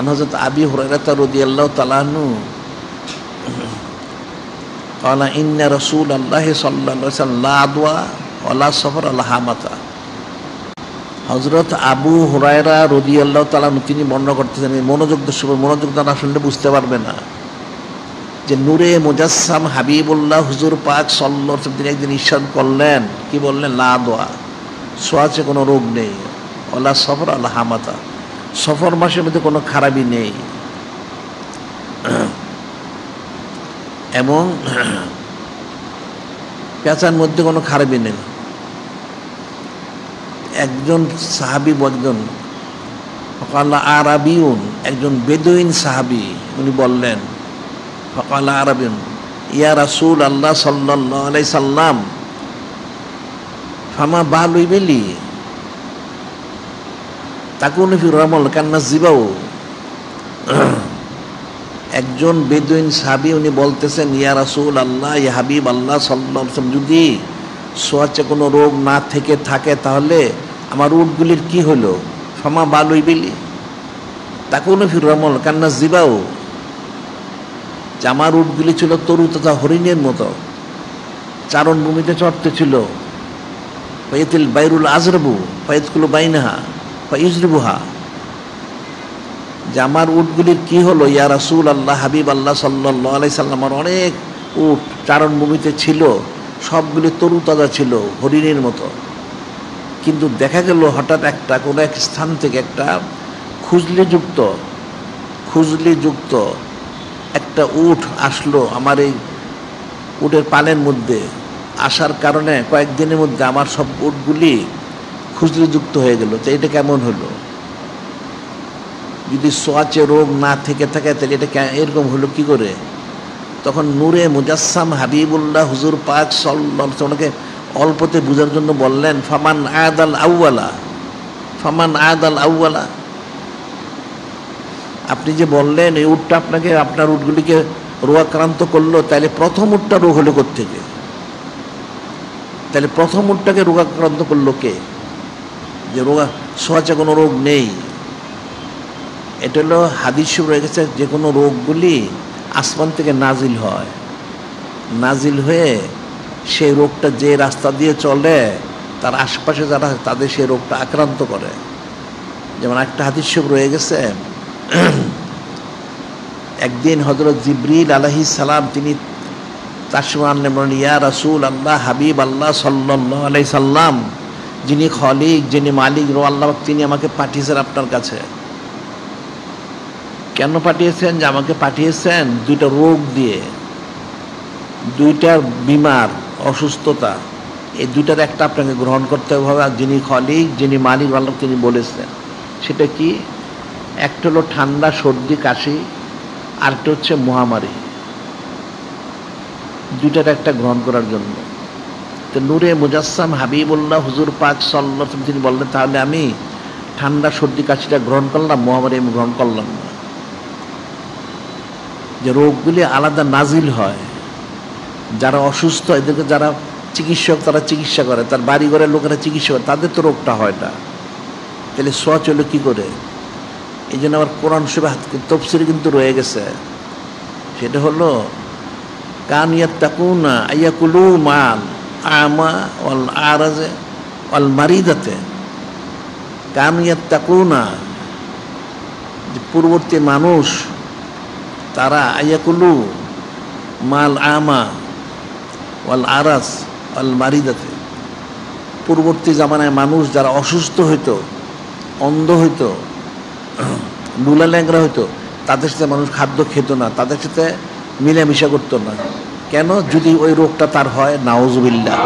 আন হযরত আবি হুরায়রা রাদিয়াল্লাহু তাআলা আনহু قال إن رسول الله صلى الله عليه وسلم لا عدوى ولا سفر ولا হামাতা। হযরত আবু হুরায়রা রাদিয়াল্লাহু তাআলা তিনি বর্ণনা করতেছেন, মনোযোগ দ্বারা শুনলে বুঝতে পারবে না, যে নূরে মুজাসসাম হাবিবুল্লাহ হুজুর পাক সাল্লাল্লাহু আলাইহি ওয়াসাল্লাম একদিন ইরশাদ করলেন, কি বললেন? লা আদওয়া, ছোঁয়াচে কোনো রোগ নেই, ওয়ালা সফর ওয়ালা হামাতা, সফর মাসের মধ্যে কোনো খারাপি নেই, এবং পেঁচার মধ্যে কোনো খারাপি নেই। একজন সাহাবী বললেন, ফাকালা আরাবিউন, একজন বেদুইন সাহাবী, উনি বললেন, ফাকালা আরাবিউন ইয়া রাসূল আল্লাহ সাল্লাল্লাহু আলাইহি সাল্লাম ফামা বালু ইবিলি তাকুনু ফি রামাল কান্না জিবাউ। একজন বেদুইন সাহাবী উনি বলতেছেন, ইয়া রাসূল আল্লাহ, ইয়া হাবিব আল্লাহ সাল্লাল্লাহু আলাইহি ওয়াসাল্লাম, যদি ছোঁয়াচে কোনো রোগ না থাকে তাহলে আমার উটগুলির কি হলো? ফামা বালু ইবিলি তাকুনু ফি রামাল কান্না জিবাউ, যে আমার উটগুলি ছিল তরু তথা হরিণের মতো, চারণভূমিতে চড়তেছিল। ফায়াতিল বাইরুল আজরাবু ফায়াদকুলু বাইনাহা ফায়ুজরিবুহা, যে আমার উটগুলির কি হলো? ইয়া রাসূল আল্লাহ, হাবিব আল্লাহ সাল্লাল্লাহু আলাইহি সাল্লাম, আমার অনেক উট চারণভূমিতে ছিল, সবগুলি তরু তাজা ছিল হরিণের মতো। কিন্তু দেখা গেল হঠাৎ কোনো এক স্থান থেকে একটা খুজলিযুক্ত একটা উট আসলো আমার এই উটের পালের মধ্যে। আসার কারণে কয়েকদিনের মধ্যে আমার সব উটগুলি খুজলিযুক্ত হয়ে গেল। তো এটা কেমন হলো? যদি ছোঁয়াচে রোগ না থাকে তাহলে এটা এরকম হলো কি করে? তখন নূরে মুজাসসাম হাবিবুল্লাহ হুজুর পাক সাল্লাল্লাহু আলাইহি ওয়াসাল্লামকে অল্পতে বোঝার জন্য বললেন, ফামান আদাল আউয়ালা, আপনি যে বললেন এই উটটা আপনার উটগুলিকে রোগাক্রান্ত করলো, তাহলে প্রথম উটটা রোগ হলো কোত্থেকে? তাহলে প্রথম উটটাকে রোগাক্রান্ত করলো কে? যে ছোঁয়াচে কোনো রোগ নেই। এটা হলো হাদিস রয়ে গেছে, যে কোনো রোগগুলি আসমান থেকে নাজিল হয়ে সেই রোগটা যে রাস্তা দিয়ে চলে তার আশপাশে যারা তাদের সেই রোগটা আক্রান্ত করে। যেমন একটা হাদিস রয়ে গেছে, একদিন হযরত জিবরিল আলাইহিস সালাম তিনি তার সময় আনলেন, বলেন, ইয়া রাসূল আল্লাহ, হাবিব আল্লাহ সাল্লাল্লাহু আলাইহি সাল্লাম, যিনি খলিক, যিনি মালিক আল্লাহ, তিনি আমাকে পাঠিয়েছেন আপনার কাছে। কেন পাঠিয়েছেন? যে আমাকে পাঠিয়েছেন দুইটা রোগ দিয়ে, দুইটা বিমার অসুস্থতা, এই দুইটার একটা আপনাকে গ্রহণ করতে হবে। আর যিনি খলিক, যিনি মালিক আল্লাহ, তিনি বলেছেন। সেটা কি? একটা হলো ঠান্ডা, সর্দি, কাশি, আরেকটা হচ্ছে মহামারী। দুইটার একটা গ্রহণ করার জন্য। তো নূরে মুজাসসাম হাবিবুল্লাহ হুজুর পাক সাল্লাল্লাহু আলাইহি ওয়াসাল্লাম তিনি বললেন, তাহলে আমি ঠান্ডা, সর্দি, কাশিটা গ্রহণ করলাম, মহামারী আমি গ্রহণ করলাম না। যে রোগগুলি আলাদা নাজিল হয়, যারা অসুস্থ এদেরকে যারা চিকিৎসক তারা চিকিৎসা করে, তার বাড়ি ঘরের লোকেরা চিকিৎসা করে, তাদের তো রোগটা হয় না। তাহলে ছোঁয়া চলো কি করে? এই জন্য আবার কোরআন শরীফে তাফসীরে কিন্তু রয়ে গেছে, সেটা হলো কান ইয়াত্তাকুনা আয়াকুলু মাল আমা ওয়াল আরাজে ওয়াল মারিদাতে। কান ইয়াত্তাকুনা, যে পূর্ববর্তী মানুষ তারা আয়াকুলু মাল আমা ওয়াল আরাজ ওয়াল মারিদাতে, পূর্ববর্তী জামানায় মানুষ যারা অসুস্থ হইতো, অন্ধ হইতো, লুলা ল্যাংরা হইতো, তাদের সাথে মানুষ খাদ্য খেত না, তাদের সাথে মিলামিশা করতো না। কেন? যদি ওই রোগটা তার হয়, নাউজুবিল্লাহ।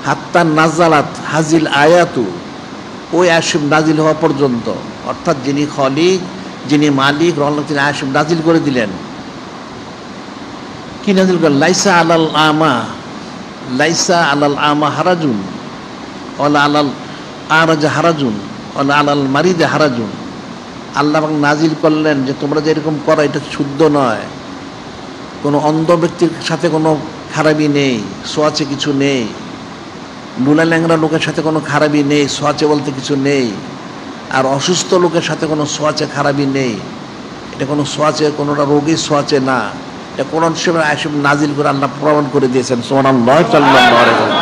হাত্তা নাজালাত হাজিল আয়াতু, ওই আয়াত নাজিল হওয়া পর্যন্ত, অর্থাৎ যিনি খলিক, যিনি মালিক আল্লাহ, তিনি আয়াত নাজিল করে দিলেন। কি নাজিল করেন? লাইসা আলাল আমা হারাজুন ওয়ালা আলাল আরাজ হারাজুন ওয়ালা আলাল মারিদে হারাজুন। আল্লাহ নাজিল করলেন যে তোমরা যে এরকম করো এটা শুদ্ধ নয়, কোনো অন্ধ ব্যক্তির সাথে কোনো খারাপি নেই, ছোঁয়াচে কিছু নেই, লুলা ল্যাংরা লোকের সাথে কোনো খারাপি নেই, ছোঁয়াচে বলতে কিছু নেই। আর অসুস্থ লোকের সাথে কোনো সোয়াচে খারাপই নেই, এটা কোনো সোয়াচে, কোনোটা রোগীর সোয়াচে না, এটা কোরআন শরীফের আয়াত নাজিল করে আল্লাহ প্রমাণ করে দিয়েছেন। সুবহানাল্লাহ, সাল্লাল্লাহু আলাইহি ওয়াসাল্লাম।